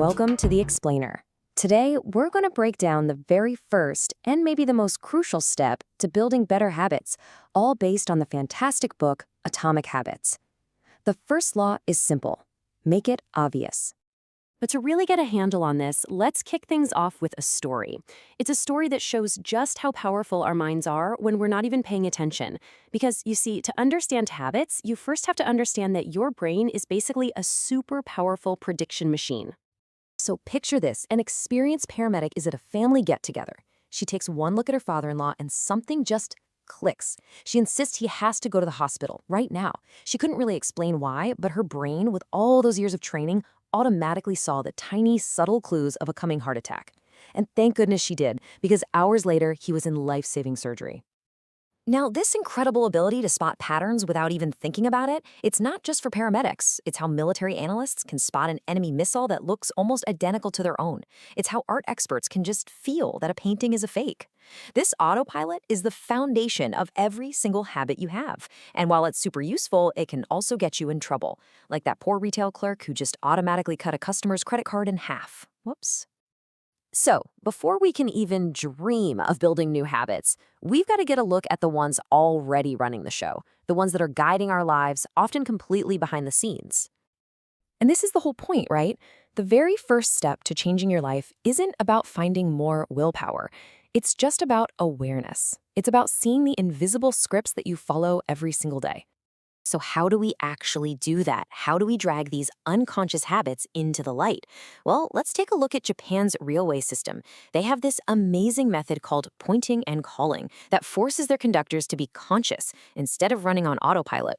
Welcome to The Explainer. Today, we're going to break down the very first and maybe the most crucial step to building better habits, all based on the fantastic book, Atomic Habits. The first law is simple. Make it obvious. But to really get a handle on this, let's kick things off with a story. It's a story that shows just how powerful our minds are when we're not even paying attention. Because, you see, to understand habits, you first have to understand that your brain is basically a super powerful prediction machine. So picture this, an experienced paramedic is at a family get-together. She takes one look at her father-in-law and something just clicks. She insists he has to go to the hospital right now. She couldn't really explain why, but her brain, with all those years of training, automatically saw the tiny, subtle clues of a coming heart attack. And thank goodness she did, because hours later, he was in life-saving surgery. Now, this incredible ability to spot patterns without even thinking about it, it's not just for paramedics. It's how military analysts can spot an enemy missile that looks almost identical to their own. It's how art experts can just feel that a painting is a fake. This autopilot is the foundation of every single habit you have. And while it's super useful, it can also get you in trouble, like that poor retail clerk who just automatically cut a customer's credit card in half. Whoops. So, before we can even dream of building new habits, we've got to get a look at the ones already running the show, the ones that are guiding our lives, often completely behind the scenes. And this is the whole point, right? The very first step to changing your life isn't about finding more willpower. It's just about awareness. It's about seeing the invisible scripts that you follow every single day. So how do we actually do that? How do we drag these unconscious habits into the light? Well, let's take a look at Japan's railway system. They have this amazing method called pointing and calling that forces their conductors to be conscious instead of running on autopilot.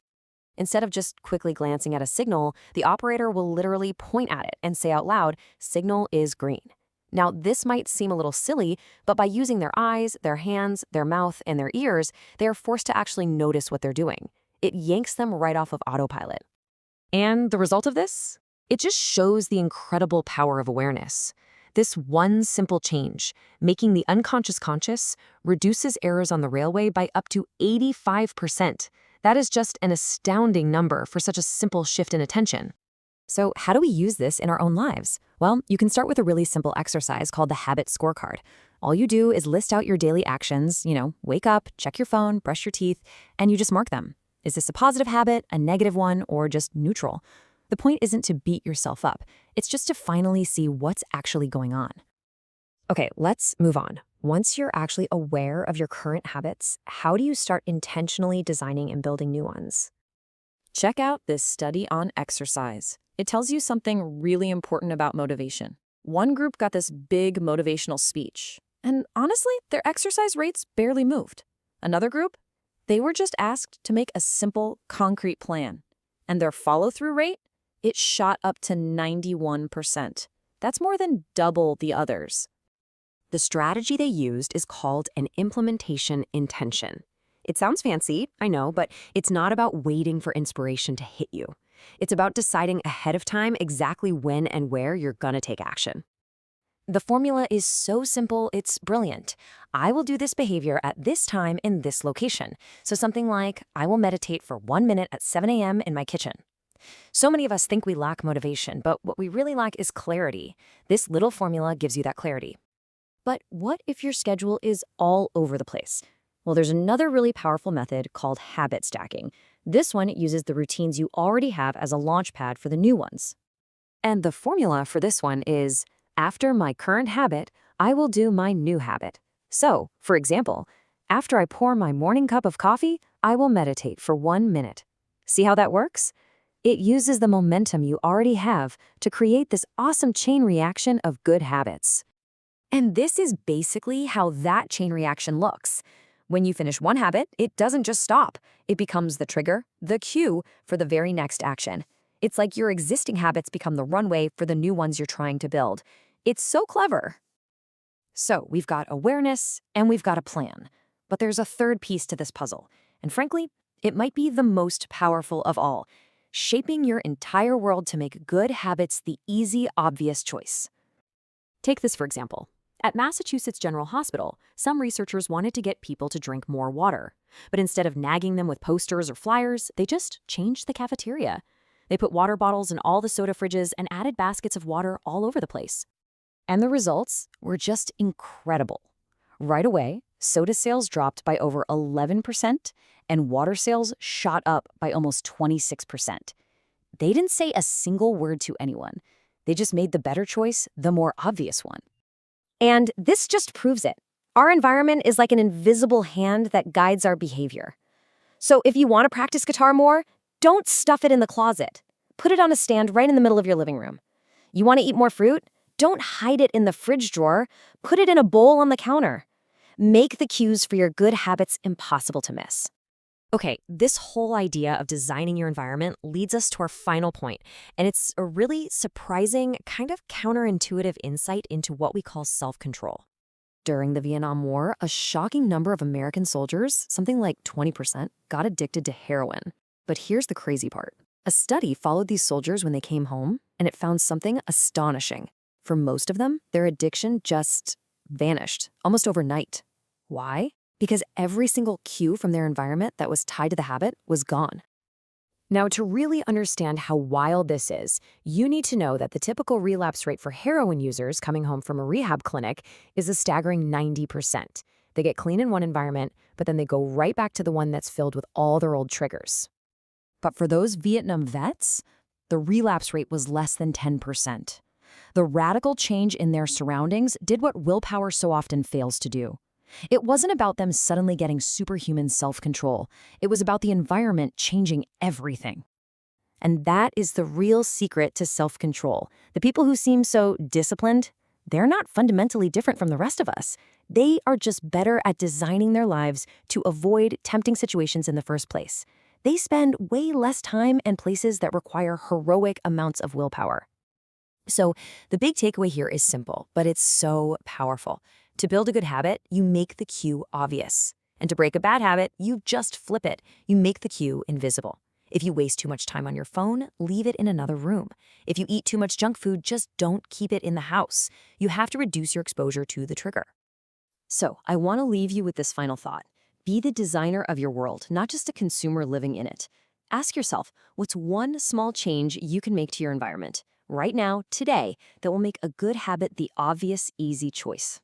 Instead of just quickly glancing at a signal, the operator will literally point at it and say out loud, "Signal is green." Now, this might seem a little silly, but by using their eyes, their hands, their mouth, and their ears, they are forced to actually notice what they're doing. It yanks them right off of autopilot. And the result of this? It just shows the incredible power of awareness. This one simple change, making the unconscious conscious, reduces errors on the railway by up to 85%. That is just an astounding number for such a simple shift in attention. So how do we use this in our own lives? Well, you can start with a really simple exercise called the habit scorecard. All you do is list out your daily actions, wake up, check your phone, brush your teeth, and you just mark them. Is this a positive habit, a negative one, or just neutral? The point isn't to beat yourself up. It's just to finally see what's actually going on. Okay, let's move on. Once you're actually aware of your current habits, how do you start intentionally designing and building new ones? Check out this study on exercise. It tells you something really important about motivation. One group got this big motivational speech, and honestly, their exercise rates barely moved. Another group, they were just asked to make a simple, concrete plan. And their follow-through rate? It shot up to 91%. That's more than double the others. The strategy they used is called an implementation intention. It sounds fancy, I know, but it's not about waiting for inspiration to hit you. It's about deciding ahead of time exactly when and where you're gonna take action. The formula is so simple, it's brilliant. I will do this behavior at this time in this location. So something like, I will meditate for 1 minute at 7 a.m. in my kitchen. So many of us think we lack motivation, but what we really lack is clarity. This little formula gives you that clarity. But what if your schedule is all over the place? Well, there's another really powerful method called habit stacking. This one uses the routines you already have as a launch pad for the new ones. And the formula for this one is, after my current habit, I will do my new habit. So, for example, after I pour my morning cup of coffee, I will meditate for 1 minute. See how that works? It uses the momentum you already have to create this awesome chain reaction of good habits. And this is basically how that chain reaction looks. When you finish one habit, it doesn't just stop. It becomes the trigger, the cue for the very next action. It's like your existing habits become the runway for the new ones you're trying to build. It's so clever. So we've got awareness and we've got a plan. But there's a third piece to this puzzle. And frankly, it might be the most powerful of all. Shaping your entire world to make good habits the easy, obvious choice. Take this for example. At Massachusetts General Hospital, some researchers wanted to get people to drink more water. But instead of nagging them with posters or flyers, they just changed the cafeteria. They put water bottles in all the soda fridges and added baskets of water all over the place. And the results were just incredible. Right away, soda sales dropped by over 11%, and water sales shot up by almost 26%. They didn't say a single word to anyone. They just made the better choice the more obvious one. And this just proves it. Our environment is like an invisible hand that guides our behavior. So if you want to practice guitar more, don't stuff it in the closet. Put it on a stand right in the middle of your living room. You want to eat more fruit? Don't hide it in the fridge drawer. Put it in a bowl on the counter. Make the cues for your good habits impossible to miss. Okay, this whole idea of designing your environment leads us to our final point, and it's a really surprising, kind of counterintuitive insight into what we call self-control. During the Vietnam War, a shocking number of American soldiers, something like 20%, got addicted to heroin. But here's the crazy part. A study followed these soldiers when they came home, and it found something astonishing. For most of them, their addiction just vanished, almost overnight. Why? Because every single cue from their environment that was tied to the habit was gone. Now, to really understand how wild this is, you need to know that the typical relapse rate for heroin users coming home from a rehab clinic is a staggering 90%. They get clean in one environment, but then they go right back to the one that's filled with all their old triggers. But for those Vietnam vets, the relapse rate was less than 10%. The radical change in their surroundings did what willpower so often fails to do. It wasn't about them suddenly getting superhuman self-control. It was about the environment changing everything. And that is the real secret to self-control. The people who seem so disciplined, they're not fundamentally different from the rest of us. They are just better at designing their lives to avoid tempting situations in the first place. They spend way less time and places that require heroic amounts of willpower. So the big takeaway here is simple, but it's so powerful. To build a good habit, you make the cue obvious. And to break a bad habit, you just flip it. You make the cue invisible. If you waste too much time on your phone, leave it in another room. If you eat too much junk food, just don't keep it in the house. You have to reduce your exposure to the trigger. So I want to leave you with this final thought. Be the designer of your world, not just a consumer living in it. Ask yourself, what's one small change you can make to your environment right now, today, that will make a good habit the obvious, easy choice?